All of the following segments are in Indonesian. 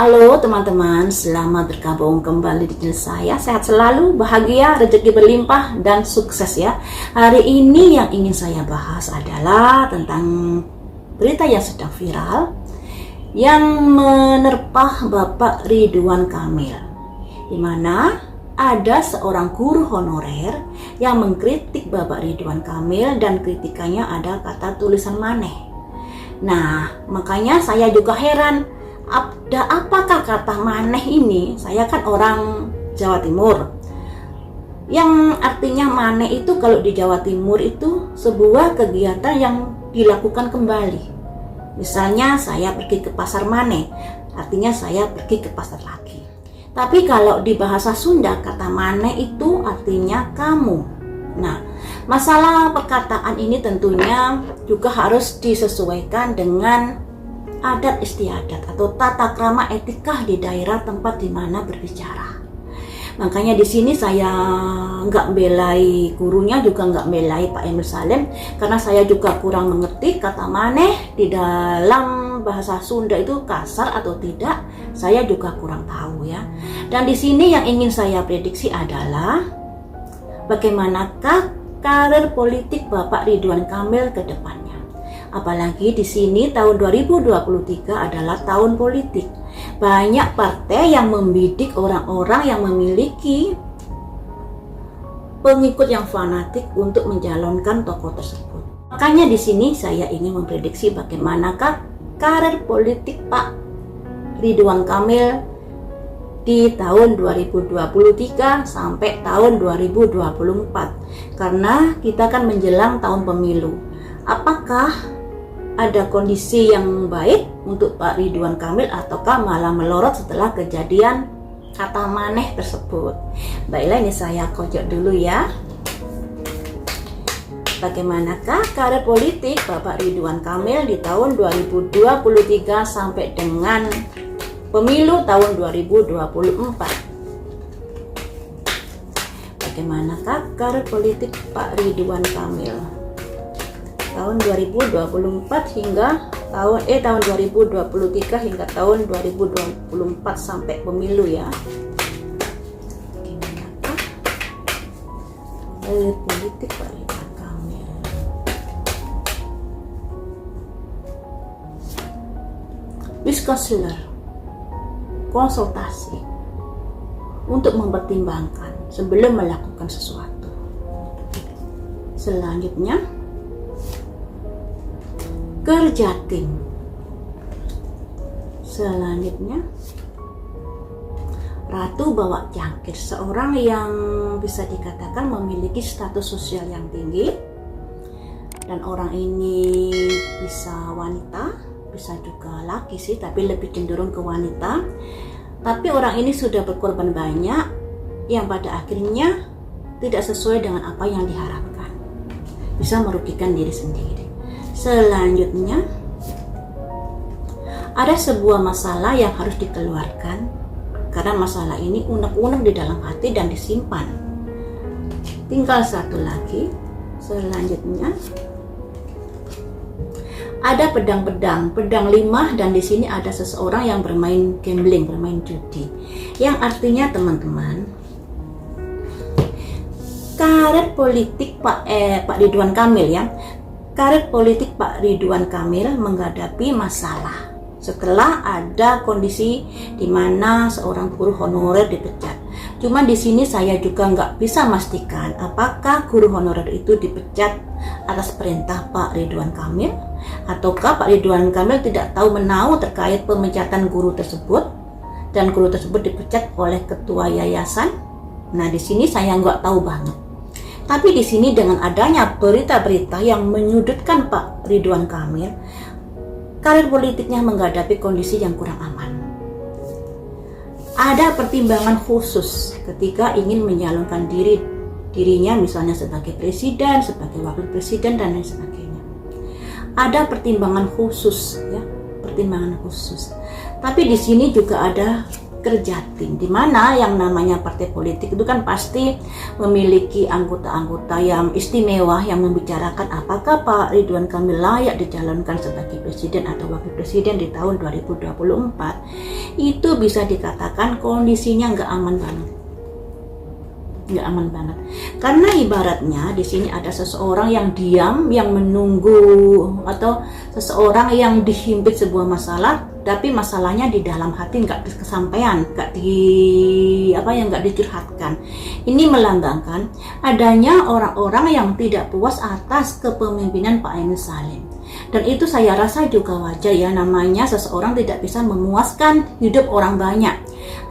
Halo teman-teman, selamat bergabung kembali di channel saya. Sehat selalu, bahagia, rezeki berlimpah, dan sukses ya. Hari ini yang ingin saya bahas adalah tentang berita yang sedang viral yang menerpa Bapak Ridwan Kamil, di mana ada seorang guru honorer yang mengkritik Bapak Ridwan Kamil dan kritikannya ada kata tulisan maneh. Nah, makanya saya juga heran, apakah kata maneh ini? Saya kan orang Jawa Timur, yang artinya maneh itu kalau di Jawa Timur itu sebuah kegiatan yang dilakukan kembali. Misalnya saya pergi ke pasar maneh, artinya saya pergi ke pasar lagi. Tapi kalau di bahasa Sunda, kata maneh itu artinya kamu. Nah, masalah perkataan ini tentunya juga harus disesuaikan dengan adat istiadat atau tata krama etika di daerah tempat di mana berbicara. Makanya di sini saya nggak belai gurunya, juga nggak belai Pak Emil Salim, karena saya juga kurang mengerti kata maneh di dalam bahasa Sunda itu kasar atau tidak, saya juga kurang tahu ya. Dan di sini yang ingin saya prediksi adalah bagaimanakah karir politik Bapak Ridwan Kamil ke depannya. Apalagi di sini tahun 2023 adalah tahun politik. Banyak partai yang membidik orang-orang yang memiliki pengikut yang fanatik untuk mencalonkan tokoh tersebut. Makanya di sini saya ingin memprediksi bagaimanakah karir politik Pak Ridwan Kamil di tahun 2023 sampai tahun 2024. Karena kita kan menjelang tahun pemilu. Apakah ada kondisi yang baik untuk Pak Ridwan Kamil ataukah malah melorot setelah kejadian kata maneh tersebut? Baiklah, ini saya kocok dulu ya. Bagaimanakah karir politik Bapak Ridwan Kamil di tahun 2023 sampai dengan pemilu tahun 2024? Bagaimanakah karir politik Pak Ridwan Kamil tahun 2024 hingga tahun 2023 hingga tahun 2024 sampai pemilu ya. Bagaimanakah karir politik Pak Ridwan Kamil? Wiskonsiler, konsultasi untuk mempertimbangkan sebelum melakukan sesuatu. Selanjutnya, kerja tim. Selanjutnya, ratu bawa cangkir, seorang yang bisa dikatakan memiliki status sosial yang tinggi, dan orang ini bisa wanita, bisa juga laki sih, tapi lebih cenderung ke wanita. Tapi orang ini sudah berkorban banyak yang pada akhirnya tidak sesuai dengan apa yang diharapkan, bisa merugikan diri sendiri. Selanjutnya, ada sebuah masalah yang harus dikeluarkan karena masalah ini unek-unek di dalam hati dan disimpan. Tinggal satu lagi. Selanjutnya, ada pedang 5, dan di sini ada seseorang yang bermain gambling, bermain judi. Yang artinya teman-teman, karir politik Pak Ridwan Kamil ya. Karir politik Pak Ridwan Kamil menghadapi masalah setelah ada kondisi di mana seorang guru honorer dipecat. Cuma di sini saya juga nggak bisa memastikan apakah guru honorer itu dipecat atas perintah Pak Ridwan Kamil, ataukah Pak Ridwan Kamil tidak tahu menahu terkait pemecatan guru tersebut dan guru tersebut dipecat oleh ketua yayasan. Nah, di sini saya nggak tahu banget. Tapi di sini dengan adanya berita-berita yang menyudutkan Pak Ridwan Kamil, karir politiknya menghadapi kondisi yang kurang aman. Ada pertimbangan khusus ketika ingin menyalonkan dirinya misalnya sebagai presiden, sebagai wakil presiden, dan lain sebagainya. Ada pertimbangan khusus ya, pertimbangan khusus. Tapi di sini juga ada kerja tim, di mana yang namanya partai politik itu kan pasti memiliki anggota-anggota yang istimewa yang membicarakan apakah Pak Ridwan Kamil layak dicalonkan sebagai presiden atau wakil presiden di tahun 2024. Itu bisa dikatakan kondisinya nggak aman banget. Nggak aman banget, karena ibaratnya di sini ada seseorang yang diam, yang menunggu, atau seseorang yang dihimpit sebuah masalah, tapi masalahnya di dalam hati nggak kesampaian, nggak dicurhatkan. Ini melambangkan adanya orang-orang yang tidak puas atas kepemimpinan Pak Emil Salim. Dan itu saya rasa juga wajar ya, namanya seseorang tidak bisa memuaskan hidup orang banyak.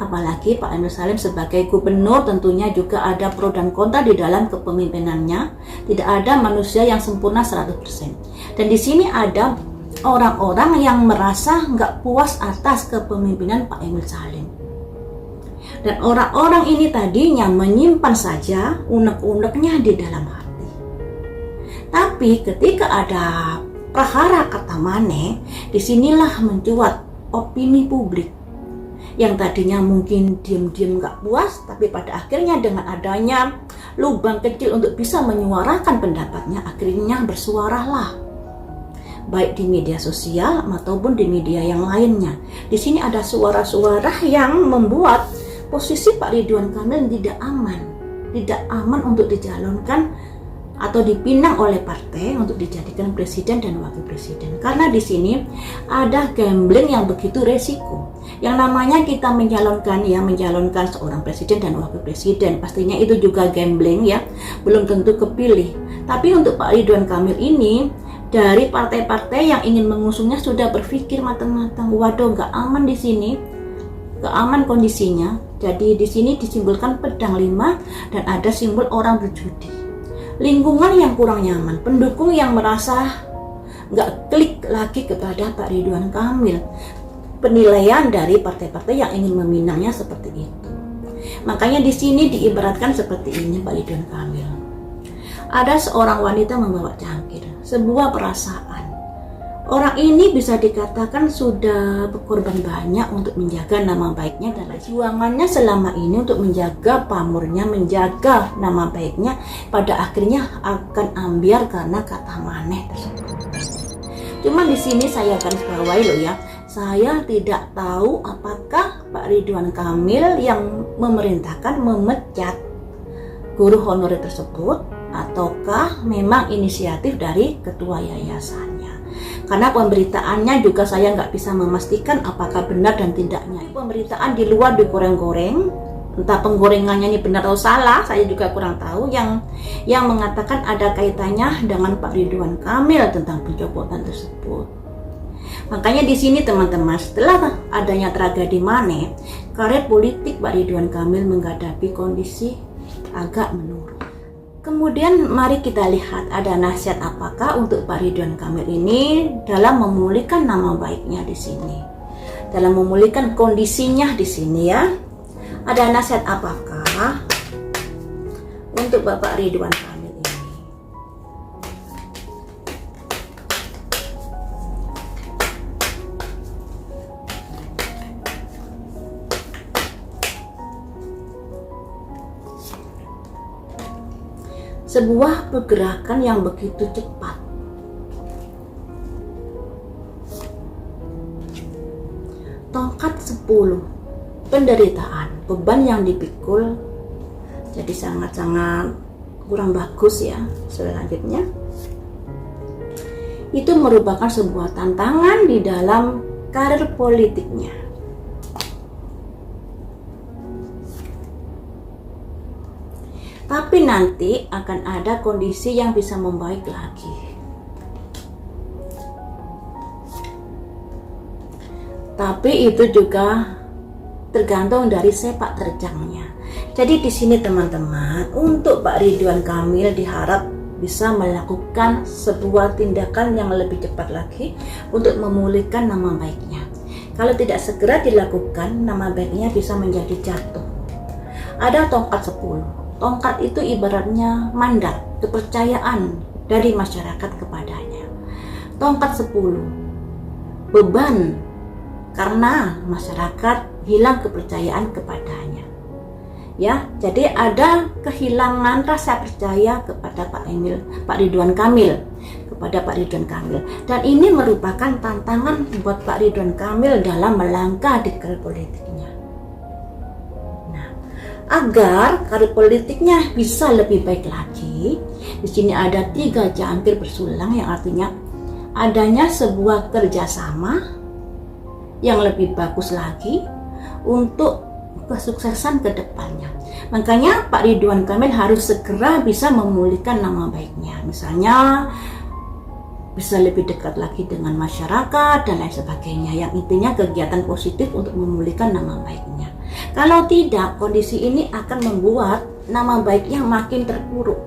Apalagi Pak Emil Salim sebagai gubernur tentunya juga ada pro dan kontra di dalam kepemimpinannya. Tidak ada manusia yang sempurna 100%. Dan di sini ada orang-orang yang merasa nggak puas atas kepemimpinan Pak Emil Salim. Dan orang-orang ini tadinya menyimpan saja unek-uneknya di dalam hati. Tapi ketika ada prahara kata Mane, disinilah mencuat opini publik yang tadinya mungkin diam-diam gak puas, tapi pada akhirnya dengan adanya lubang kecil untuk bisa menyuarakan pendapatnya, akhirnya bersuaralah, baik di media sosial ataupun di media yang lainnya. Di sini ada suara-suara yang membuat posisi Pak Ridwan Kamil tidak aman untuk dicalonkan atau dipinang oleh partai untuk dijadikan presiden dan wakil presiden. Karena di sini ada gambling yang begitu resiko. Yang namanya kita mencalonkan seorang presiden dan wakil presiden, pastinya itu juga gambling ya, belum tentu kepilih. Tapi untuk Pak Ridwan Kamil ini, dari partai-partai yang ingin mengusungnya sudah berpikir matang-matang, waduh nggak aman di sini, nggak aman kondisinya. Jadi di sini disimbolkan pedang 5 dan ada simbol orang berjudi. Lingkungan yang kurang nyaman, pendukung yang merasa nggak klik lagi kepada Pak Ridwan Kamil. Penilaian dari partai-partai yang ingin meminangnya seperti itu. Makanya di sini diibaratkan seperti ini Pak Ridwan Kamil. Ada seorang wanita membawa cangkir, sebuah perasaan. Orang ini bisa dikatakan sudah berkorban banyak untuk menjaga nama baiknya dan perjuangannya selama ini untuk menjaga pamornya, menjaga nama baiknya, pada akhirnya akan ambiar karena kata Maneh tersebut. Cuma di sini saya akan bawahi loh ya. Saya tidak tahu apakah Pak Ridwan Kamil yang memerintahkan memecat guru honorer tersebut ataukah memang inisiatif dari ketua yayasannya. Karena pemberitaannya juga saya nggak bisa memastikan apakah benar dan tidaknya. Pemberitaan di luar digoreng-goreng, entah penggorengannya ini benar atau salah, saya juga kurang tahu. Yang mengatakan ada kaitannya dengan Pak Ridwan Kamil tentang pencopotan tersebut. Makanya di sini teman-teman, setelah adanya tragedi Mane, karir politik Pak Ridwan Kamil menghadapi kondisi agak menurun. Kemudian mari kita lihat ada nasihat apakah untuk Pak Ridwan Kamil ini dalam memulihkan nama baiknya di sini, dalam memulihkan kondisinya di sini ya. Ada nasihat apakah untuk Bapak Ridwan Kamil ini? Sebuah pergerakan yang begitu cepat. Tongkat 10, penderitaan, beban yang dipikul jadi sangat-sangat kurang bagus ya. Selanjutnya itu merupakan sebuah tantangan di dalam karir politiknya. Tapi nanti akan ada kondisi yang bisa membaik lagi. Tapi itu juga tergantung dari sepak terjangnya. Jadi di sini teman-teman, untuk Pak Ridwan Kamil diharap bisa melakukan sebuah tindakan yang lebih cepat lagi untuk memulihkan nama baiknya. Kalau tidak segera dilakukan, nama baiknya bisa menjadi jatuh. Ada tongkat 10. Tongkat itu ibaratnya mandat, kepercayaan dari masyarakat kepadanya. Tongkat 10, beban karena masyarakat hilang kepercayaan kepadanya. Ya, jadi ada kehilangan rasa percaya kepada Pak Ridwan Kamil, dan ini merupakan tantangan buat Pak Ridwan Kamil dalam melangkah di karir politiknya. Nah, agar karir politiknya bisa lebih baik lagi, di sini ada 3 jangkir bersulang, yang artinya adanya sebuah kerjasama yang lebih bagus lagi untuk kesuksesan ke depannya. Makanya Pak Ridwan Kamil harus segera bisa memulihkan nama baiknya. Misalnya bisa lebih dekat lagi dengan masyarakat dan lain sebagainya. Yang intinya kegiatan positif untuk memulihkan nama baiknya. Kalau tidak, kondisi ini akan membuat nama baiknya makin terpuruk.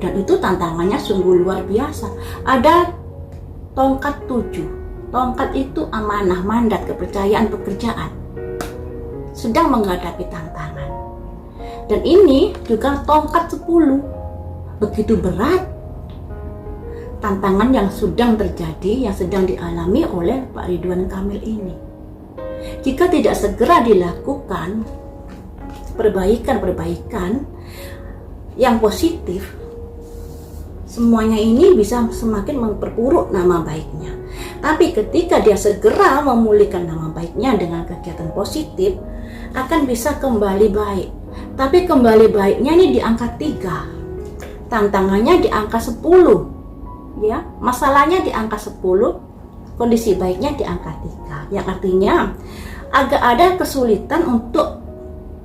Dan itu tantangannya sungguh luar biasa. Ada tongkat 7. Tongkat itu amanah, mandat, kepercayaan, pekerjaan. Sedang menghadapi tantangan. Dan ini juga tongkat 10. Begitu berat tantangan yang sedang terjadi, yang sedang dialami oleh Pak Ridwan Kamil ini. Jika tidak segera dilakukan perbaikan yang positif, semuanya ini bisa semakin memperburuk nama baiknya. Tapi ketika dia segera memulihkan nama baiknya dengan kegiatan positif, akan bisa kembali baik. Tapi kembali baiknya ini di angka 3. Tantangannya di angka 10. Ya, masalahnya di angka 10, kondisi baiknya di angka 3. Yang artinya agak ada kesulitan untuk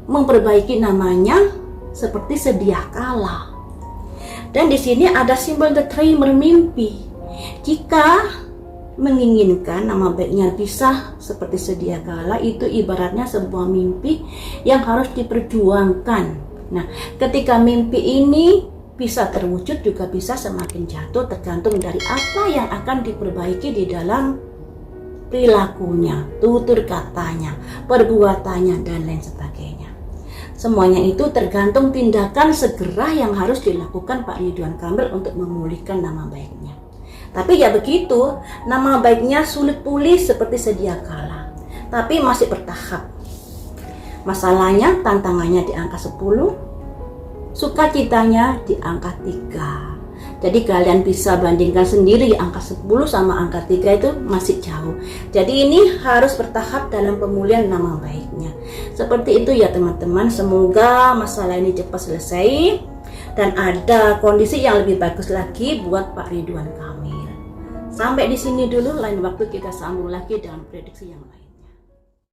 memperbaiki namanya seperti sedia kala. Dan di sini ada simbol the dreamer, mimpi. Jika menginginkan nama baiknya bisa seperti sedia kala, itu ibaratnya sebuah mimpi yang harus diperjuangkan. Nah, ketika mimpi ini bisa terwujud juga bisa semakin jatuh, tergantung dari apa yang akan diperbaiki di dalam perilakunya, tutur katanya, perbuatannya, dan lain sebagainya. Semuanya itu tergantung tindakan segera yang harus dilakukan Pak Ridwan Kamil untuk memulihkan nama baiknya. Tapi ya begitu, nama baiknya sulit pulih seperti sedia kala, tapi masih bertahap. Masalahnya, tantangannya di angka 10, sukacitanya di angka 3. Jadi kalian bisa bandingkan sendiri, angka 10 sama angka 3 itu masih jauh. Jadi ini harus bertahap dalam pemulihan nama baiknya. Seperti itu ya teman-teman, semoga masalah ini cepat selesai dan ada kondisi yang lebih bagus lagi buat Pak Ridwan Kamil. Sampai di sini dulu, lain waktu kita sambung lagi dengan prediksi yang lain.